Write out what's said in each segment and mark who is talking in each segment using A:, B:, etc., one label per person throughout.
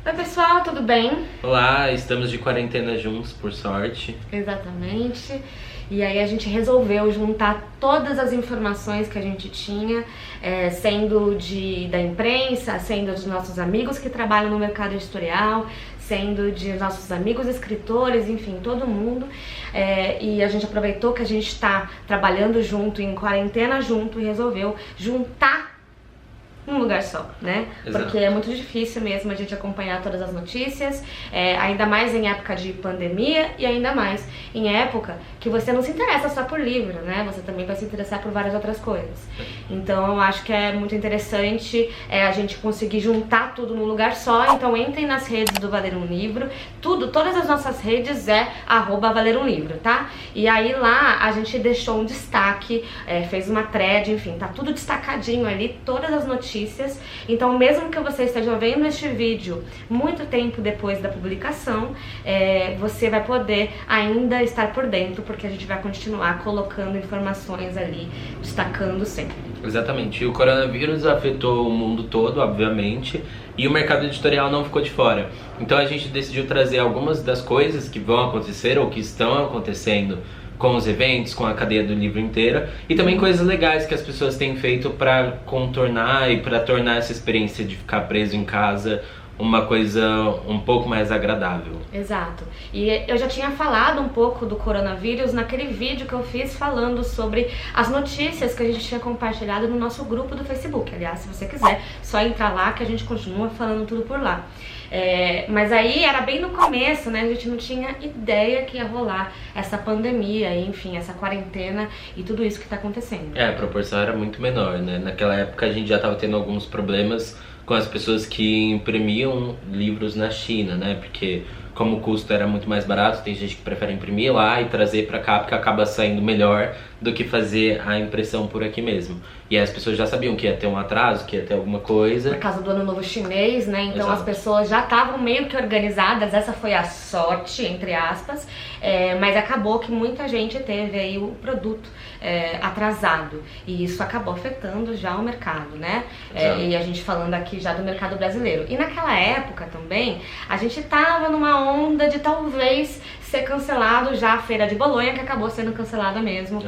A: Oi pessoal, tudo bem?
B: Olá, estamos de quarentena juntos, por sorte.
A: Exatamente. E aí a gente resolveu juntar todas as informações que a gente tinha, sendo da imprensa, sendo dos nossos amigos que trabalham no mercado editorial, sendo de nossos amigos escritores, enfim, todo mundo. E a gente aproveitou que a gente está trabalhando junto, em quarentena junto, e resolveu juntar num lugar só, né?
B: Exato.
A: Porque é muito difícil mesmo a gente acompanhar todas as notícias, ainda mais em época de pandemia e ainda mais em época que você não se interessa só por livro, né? Você também vai se interessar por várias outras coisas. Então eu acho que é muito interessante a gente conseguir juntar tudo num lugar só. Então entrem nas redes do Valer um Livro, todas as nossas redes @Valer um Livro, tá? E aí lá a gente deixou um destaque, fez uma thread, enfim, tá tudo destacadinho ali, todas as notícias. Então mesmo que você esteja vendo este vídeo muito tempo depois da publicação, você vai poder ainda estar por dentro, porque a gente vai continuar colocando informações ali, destacando sempre.
B: Exatamente, e o coronavírus afetou o mundo todo, obviamente, e o mercado editorial não ficou de fora. Então a gente decidiu trazer algumas das coisas que vão acontecer ou que estão acontecendo com os eventos, com a cadeia do livro inteira, e também coisas legais que as pessoas têm feito para contornar e para tornar essa experiência de ficar preso em casa uma coisa um pouco mais agradável.
A: Exato. E eu já tinha falado um pouco do coronavírus naquele vídeo que eu fiz falando sobre as notícias que a gente tinha compartilhado no nosso grupo do Facebook. Aliás, se você quiser, só entrar lá que a gente continua falando tudo por lá. Mas aí era bem no começo, né? A gente não tinha ideia que ia rolar essa pandemia, enfim, essa quarentena e tudo isso que tá acontecendo.
B: A proporção era muito menor, né? Naquela época a gente já tava tendo alguns problemas com as pessoas que imprimiam livros na China, né? Porque como o custo era muito mais barato, tem gente que prefere imprimir lá e trazer pra cá, porque acaba saindo melhor do que fazer a impressão por aqui mesmo. E aí as pessoas já sabiam que ia ter um atraso, que ia ter alguma coisa.
A: Por causa do Ano Novo Chinês, né? Então
B: Exato.
A: As pessoas já estavam meio que organizadas, essa foi a sorte, entre aspas, mas acabou que muita gente teve aí o produto atrasado. E isso acabou afetando já o mercado, né? E a gente falando aqui já do mercado brasileiro. E naquela época também, a gente tava numa onda de talvez ser cancelado já a Feira de Bolonha, que acabou sendo cancelada mesmo.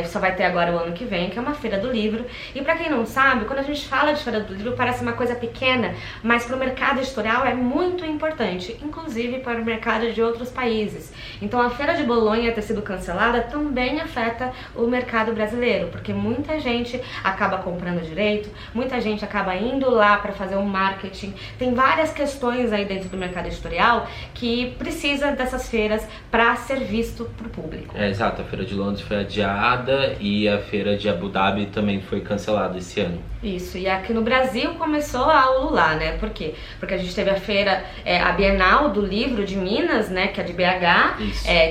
A: Só vai ter agora o ano que vem, que é uma Feira do Livro. E pra quem não sabe, quando a gente fala de Feira do Livro, parece uma coisa pequena, mas pro mercado editorial é muito importante, inclusive para o mercado de outros países. Então a Feira de Bolonha ter sido cancelada também afeta o mercado brasileiro, porque muita gente acaba comprando direito, muita gente acaba indo lá para fazer um marketing. Tem várias questões aí dentro do mercado editorial que precisa dessas feiras para ser visto pro público.
B: Exato, a Feira de Londres foi adiada e a Feira de Abu Dhabi também foi cancelada esse ano.
A: Isso, e aqui no Brasil começou a ulular, né? Por quê? Porque a gente teve a feira, a Bienal do Livro de Minas, né? Que é de BH,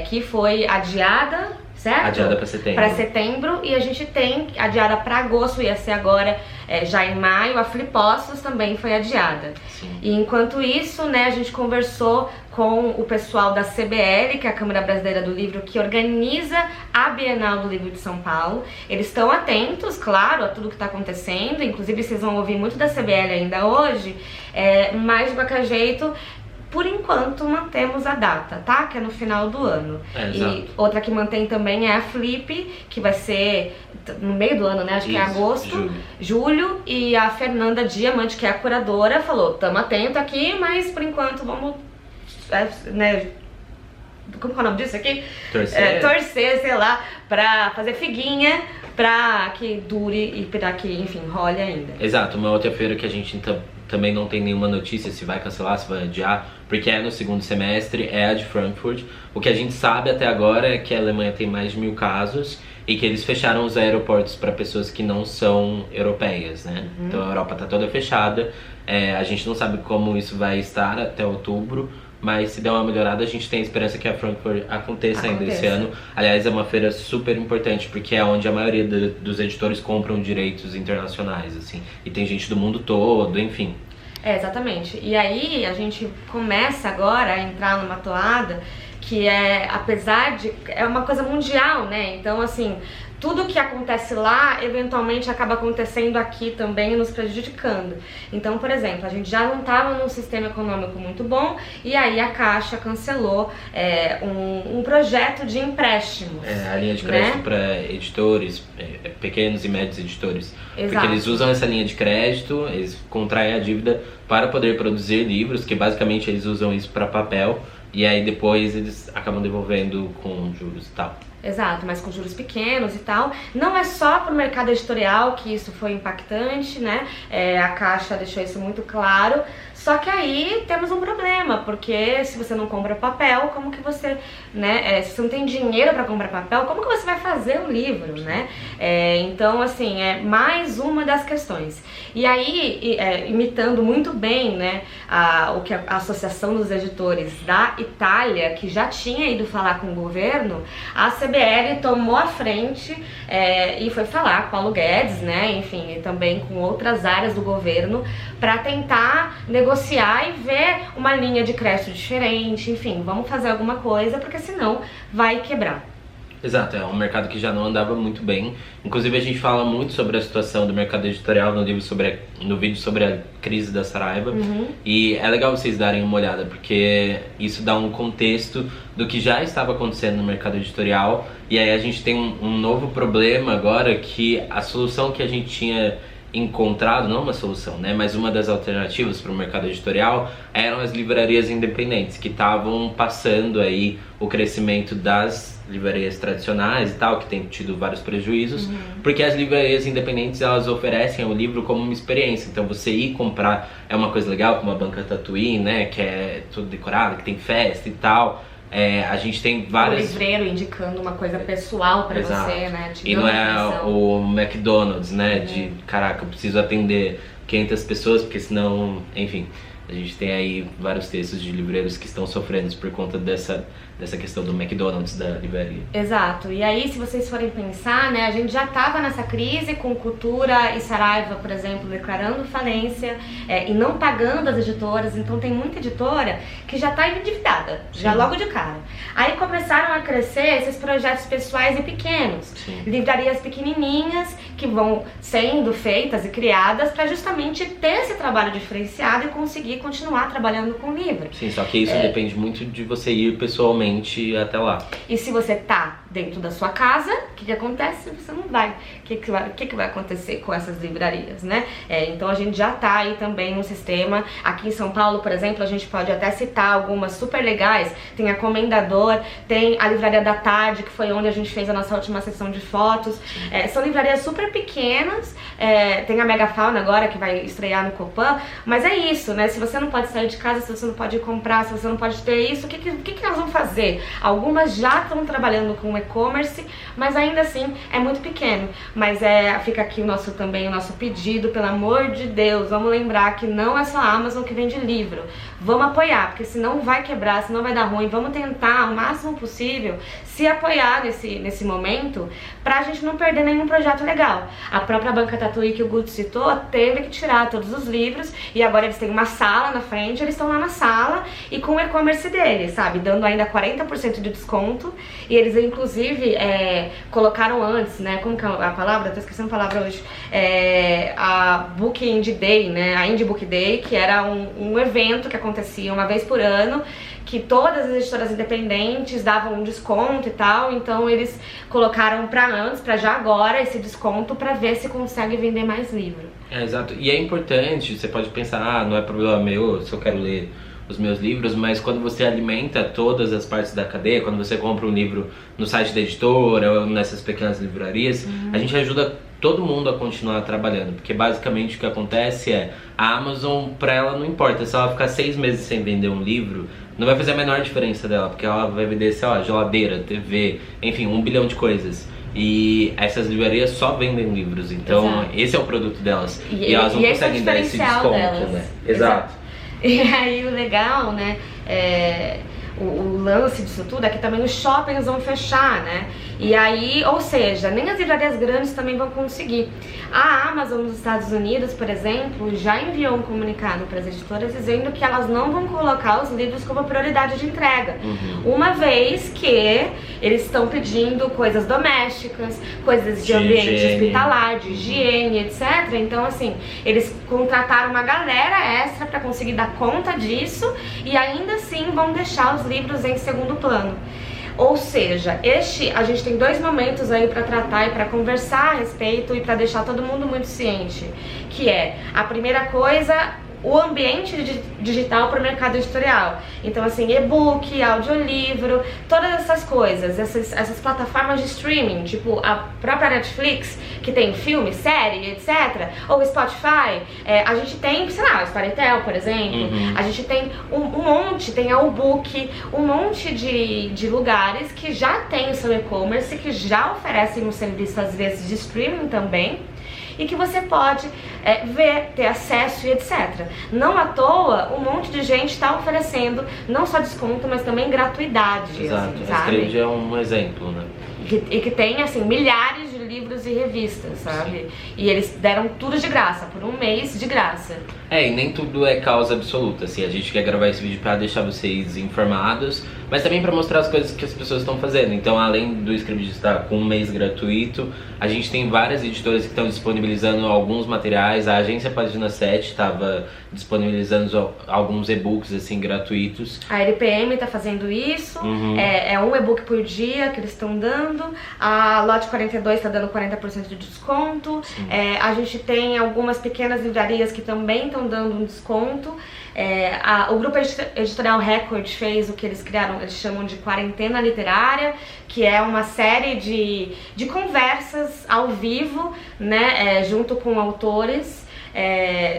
A: que foi adiada, certo?
B: Adiada para setembro.
A: Para setembro, e a gente tem adiada para agosto, ia ser agora já em maio. A Flipostos também foi adiada.
B: Sim.
A: E enquanto isso, né, a gente conversou com o pessoal da CBL, que é a Câmara Brasileira do Livro, que organiza a Bienal do Livro de São Paulo. Eles estão atentos, claro, a tudo que está acontecendo, inclusive vocês vão ouvir muito da CBL ainda hoje, mas de qualquer jeito, por enquanto mantemos a data, tá? Que é no final do ano. E outra que mantém também é a Flip, que vai ser no meio do ano, né? Acho que é agosto, julho. E a Fernanda Diamante, que é a curadora, falou: tamo atento aqui, mas por enquanto vamos, né? Como é o nome disso aqui? Torcer, sei lá, pra fazer figuinha, pra que dure e pra que, enfim, role ainda.
B: Exato, uma outra feira que a gente também não tem nenhuma notícia se vai cancelar, se vai adiar, porque é no segundo semestre, é a de Frankfurt. O que a gente sabe até agora é que a Alemanha tem mais de 1000 casos e que eles fecharam os aeroportos para pessoas que não são europeias, né? Então a Europa tá toda fechada, a gente não sabe como isso vai estar até outubro, mas se der uma melhorada, a gente tem esperança que a Frankfurt aconteça ainda esse ano. Aliás, é uma feira super importante, porque é onde a maioria dos editores compram direitos internacionais, assim. E tem gente do mundo todo, enfim.
A: Exatamente. E aí a gente começa agora a entrar numa toada que apesar de... é uma coisa mundial, né? Então, assim, tudo que acontece lá, eventualmente acaba acontecendo aqui também, nos prejudicando. Então, por exemplo, a gente já não estava num sistema econômico muito bom, e aí a Caixa cancelou um projeto de empréstimos.
B: A linha de crédito para editores, pequenos e médios editores.
A: Exato.
B: Porque eles usam essa linha de crédito, eles contraem a dívida para poder produzir livros, que basicamente eles usam isso para papel, e aí depois eles acabam devolvendo com juros e tal.
A: Exato, mas com juros pequenos e tal. Não é só para o mercado editorial que isso foi impactante, né? A Caixa deixou isso muito claro. Só que aí temos um problema, porque se você não compra papel, como que você, né? Se você não tem dinheiro para comprar papel, como que você vai fazer um livro, né? Então, assim, é mais uma das questões. E aí, imitando muito bem, né, o que a Associação dos Editores da Itália, que já tinha ido falar com o governo, a CBL tomou a frente e foi falar com o Paulo Guedes, né, enfim, e também com outras áreas do governo, para tentar negociar e ver uma linha de crédito diferente, enfim, vamos fazer alguma coisa, porque senão vai quebrar.
B: Exato, é um mercado que já não andava muito bem. Inclusive a gente fala muito sobre a situação do mercado editorial no vídeo sobre a crise da Saraiva. E é legal vocês darem uma olhada, porque isso dá um contexto do que já estava acontecendo no mercado editorial. E aí a gente tem um novo problema agora, que a solução que a gente tinha encontrado, não uma solução, né, mas uma das alternativas para o mercado editorial eram as livrarias independentes, que estavam passando aí o crescimento das livrarias tradicionais e tal, que tem tido vários prejuízos, porque as livrarias independentes, elas oferecem o livro como uma experiência. Então você ir comprar é uma coisa legal, como a Banca Tatuí, né, que é tudo decorado, que tem festa e tal. A gente tem várias...
A: O livreiro indicando uma coisa pessoal pra você, né?
B: E não é o McDonald's, né? De, caraca, eu preciso atender 500 pessoas, porque senão... Enfim, a gente tem aí vários textos de livreiros que estão sofrendo por conta dessa questão do McDonald's da livraria.
A: Exato. E aí, se vocês forem pensar, né, a gente já estava nessa crise com Cultura e Saraiva, por exemplo, declarando falência e não pagando as editoras. Então tem muita editora que já está endividada, já logo de cara. Aí começaram a crescer esses projetos pessoais e pequenos. Livrarias pequenininhas que vão sendo feitas e criadas para justamente ter esse trabalho diferenciado e conseguir continuar trabalhando com livro.
B: Sim, só que isso depende muito de você ir pessoalmente até lá.
A: E se você tá dentro da sua casa, o que acontece? Você não vai. O que vai acontecer com essas livrarias, né? Então a gente já tá aí também no sistema. Aqui em São Paulo, por exemplo, a gente pode até citar algumas super legais. Tem a Comendador, tem a Livraria da Tarde, que foi onde a gente fez a nossa última sessão de fotos. São livrarias super pequenas. Tem a Megafauna agora, que vai estrear no Copan. Mas é isso, né? Se você não pode sair de casa, se você não pode comprar, se você não pode ter isso, o que elas vão fazer? Algumas já estão trabalhando com e-commerce, mas ainda assim é muito pequeno. Mas fica aqui o nosso pedido, pelo amor de Deus, vamos lembrar que não é só a Amazon que vende livro. Vamos apoiar, porque senão vai quebrar, senão vai dar ruim. Vamos tentar o máximo possível se apoiar nesse momento, pra gente não perder nenhum projeto legal. A própria Banca Tatuí, que o Guto citou, teve que tirar todos os livros, e agora eles têm uma sala na frente, eles estão lá na sala e com o e-commerce deles, sabe, dando ainda 40% de desconto. E eles inclusive colocaram antes, né, como que é a palavra? Tô esquecendo a palavra hoje. A Book Indie Day, né, a Indie Book Day, que era um evento que acontecia uma vez por ano, que todas as editoras independentes davam um desconto e tal. Então eles colocaram pra já agora esse desconto, pra ver se consegue vender mais livro.
B: Exato, e é importante, você pode pensar, não é problema meu se eu quero ler os meus livros, mas quando você alimenta todas as partes da cadeia, quando você compra um livro no site da editora ou nessas pequenas livrarias, a gente ajuda todo mundo a continuar trabalhando, porque basicamente o que acontece a Amazon, pra ela não importa, se ela ficar 6 meses sem vender um livro, não vai fazer a menor diferença dela, porque ela vai vender, sei lá, geladeira, TV, enfim, 1 bilhão de coisas. E essas livrarias só vendem livros, então esse é o produto delas. E elas não conseguem dar esse desconto, né? Exato.
A: E aí o legal, né, o lance disso tudo é que também os shoppings vão fechar, né? E aí, ou seja, nem as livrarias grandes também vão conseguir. A Amazon nos Estados Unidos, por exemplo, já enviou um comunicado para as editoras dizendo que elas não vão colocar os livros como prioridade de entrega. Uma vez que eles estão pedindo coisas domésticas, coisas de ambiente hospitalar, de higiene, etc. Então, assim, eles contrataram uma galera extra para conseguir dar conta disso e ainda assim vão deixar os livros em segundo plano. Ou seja, a gente tem 2 momentos aí para tratar e para conversar a respeito e para deixar todo mundo muito ciente, que é a primeira coisa, o ambiente digital para o mercado editorial. Então, assim, e-book, audiolivro, todas essas coisas, essas plataformas de streaming, tipo a própria Netflix, que tem filme, série, etc. Ou Spotify, a gente tem, sei lá, o Storytel, por exemplo. A gente tem um monte, tem a Book, um monte de lugares que já tem o seu e-commerce, que já oferecem um serviço, às vezes, de streaming também, e que você pode ver, ter acesso e etc. Não à toa, um monte de gente está oferecendo não só desconto, mas também gratuidade.
B: Exato,
A: assim,
B: a Scribd é um exemplo, né?
A: E que tem, assim, milhares de livros e revistas, sabe? Sim. E eles deram tudo de graça, por um mês de graça.
B: E nem tudo é causa absoluta, assim, a gente quer gravar esse vídeo pra deixar vocês informados, mas também pra mostrar as coisas que as pessoas estão fazendo. Então, além do Scribd estar com um mês gratuito, a gente tem várias editoras que estão disponibilizando alguns materiais. A agência Página 7 estava disponibilizando alguns e-books, assim, gratuitos.
A: A LPM tá fazendo isso, é um e-book por dia que eles estão dando. A Lote 42 tá dando 40% de desconto. A gente tem algumas pequenas livrarias que também estão dando um desconto. O grupo editorial Record fez o que eles criaram, eles chamam de quarentena literária, que é uma série de conversas ao vivo, né, junto com autores.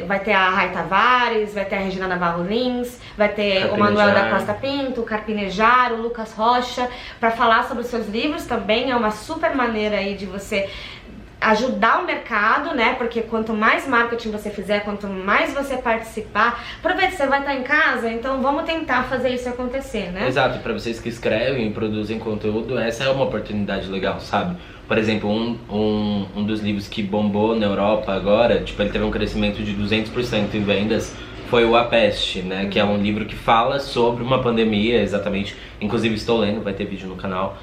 A: Vai ter a Rai Tavares, vai ter a Regina Navarro Lins, vai ter o Manuel da Costa Pinto, o Carpinejar, o Lucas Rocha, para falar sobre os seus livros também. É uma super maneira aí de você ajudar o mercado, né? Porque quanto mais marketing você fizer, quanto mais você participar, aproveita, você vai estar em casa, então vamos tentar fazer isso acontecer, né?
B: Exato, para vocês que escrevem e produzem conteúdo, essa é uma oportunidade legal, sabe? Por exemplo, um dos livros que bombou na Europa agora, tipo, ele teve um crescimento de 200% em vendas, foi o A Peste, né? Que é um livro que fala sobre uma pandemia, exatamente. Inclusive estou lendo, vai ter vídeo no canal.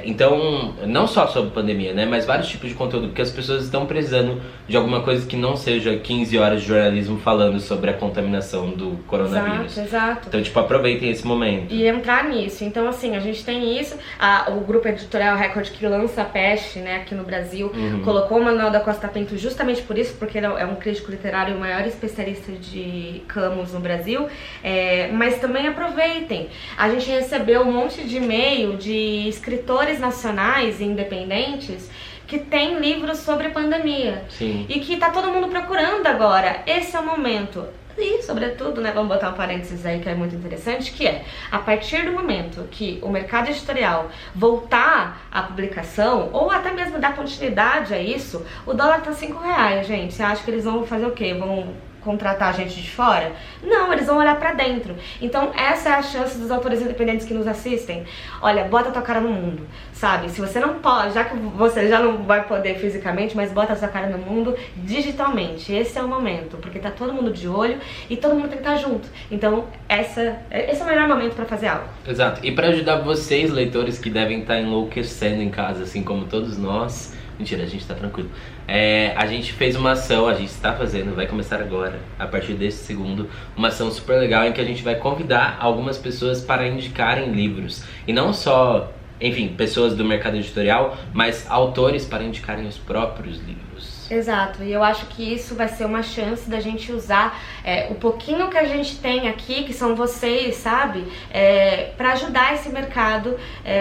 B: Então, não só sobre pandemia, né, mas vários tipos de conteúdo, porque as pessoas estão precisando de alguma coisa que não seja 15 horas de jornalismo falando sobre a contaminação do coronavírus.
A: Exato.
B: Então, tipo, aproveitem esse momento.
A: E entrar nisso. Então, assim, a gente tem isso, o grupo editorial Record que lança A Peste, né, aqui no Brasil, colocou o Manuel da Costa Pinto justamente por isso, porque ele é um crítico literário e o maior especialista de Camus no Brasil, mas também aproveitem. A gente recebeu um monte de e-mail de escritores nacionais e independentes que tem livros sobre pandemia.
B: Sim.
A: E que tá todo mundo procurando agora. Esse é o momento. E, sobretudo, né, vamos botar um parênteses aí que é muito interessante, que é, a partir do momento que o mercado editorial voltar à publicação, ou até mesmo dar continuidade a isso, o dólar tá R$5, gente. Você acha que eles vão fazer o quê? Vão contratar gente de fora? Não, eles vão olhar pra dentro. Então essa é a chance dos autores independentes que nos assistem. Olha, bota tua cara no mundo, sabe? Se você não pode, já que você já não vai poder fisicamente, mas bota a sua cara no mundo digitalmente. Esse é o momento, porque tá todo mundo de olho e todo mundo tem que estar junto. Então esse é o melhor momento pra fazer algo.
B: Exato. E pra ajudar vocês, leitores que devem estar enlouquecendo em casa, assim como todos nós, mentira, a gente tá tranquilo. A gente fez uma ação, a gente está fazendo, vai começar agora, a partir desse segundo, uma ação super legal em que a gente vai convidar algumas pessoas para indicarem livros. E não só, enfim, pessoas do mercado editorial, mas autores para indicarem os próprios livros.
A: Exato, e eu acho que isso vai ser uma chance da gente usar o pouquinho que a gente tem aqui, que são vocês, sabe? Pra ajudar esse mercado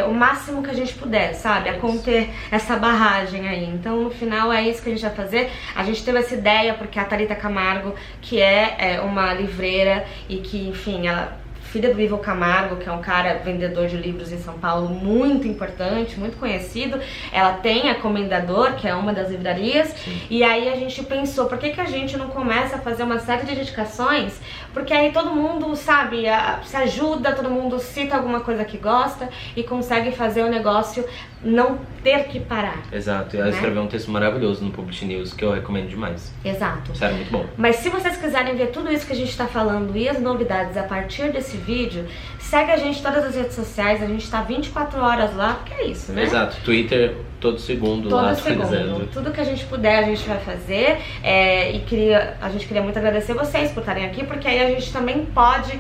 A: o máximo que a gente puder, sabe? A conter essa barragem aí. Então, no final, é isso que a gente vai fazer. A gente teve essa ideia porque a Thalita Camargo, que é uma livreira e que, enfim, ela filha do Ivo Camargo, que é um cara vendedor de livros em São Paulo muito importante, muito conhecido. Ela tem a Comendador, que é uma das livrarias.
B: Sim.
A: E aí a gente pensou, por que a gente não começa a fazer uma série de dedicações? Porque aí todo mundo, sabe, se ajuda, todo mundo cita alguma coisa que gosta e consegue fazer o negócio não ter que parar.
B: Exato, e ela escreveu um texto maravilhoso no Publish News que eu recomendo demais.
A: Exato.
B: Sério, muito bom.
A: Mas se vocês quiserem ver tudo isso que a gente tá falando e as novidades a partir desse vídeo, segue a gente em todas as redes sociais, a gente tá 24 horas lá, porque é isso, né?
B: Exato, Twitter todo segundo lá atualizando.
A: Tudo que a gente puder a gente vai fazer, e a gente queria muito agradecer vocês por estarem aqui, porque aí a gente também pode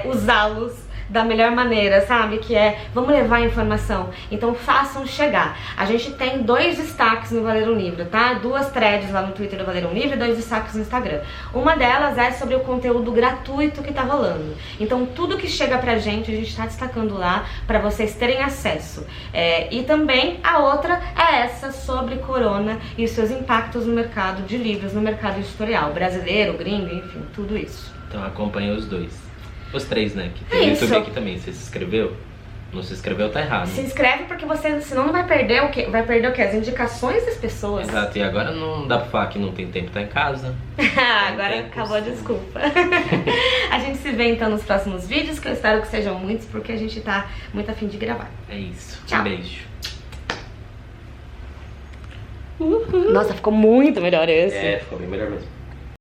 A: usá-los da melhor maneira, sabe? Que é, vamos levar a informação. Então façam chegar. A gente tem 2 destaques no Valer um Livro, tá? 2 threads lá no Twitter do Valer um Livro e 2 destaques no Instagram. Uma delas é sobre o conteúdo gratuito que tá rolando. Então tudo que chega pra gente, a gente tá destacando lá pra vocês terem acesso. E também a outra é essa sobre Corona e os seus impactos no mercado de livros, no mercado editorial, brasileiro, gringo, enfim, tudo isso.
B: Então acompanha os 2. Os 3, né? Que tem YouTube aqui também. Você se inscreveu? Não se inscreveu, tá errado.
A: Se inscreve porque você, senão não vai perder o quê? Vai perder o quê? As indicações das pessoas.
B: Exato, e agora não dá pra falar que não tem tempo, tá em casa.
A: Agora acabou a desculpa. A gente se vê então nos próximos vídeos, que eu espero que sejam muitos, porque a gente tá muito afim de gravar.
B: É isso.
A: Tchau.
B: Um beijo.
A: Nossa, ficou muito melhor esse.
B: Ficou bem melhor mesmo.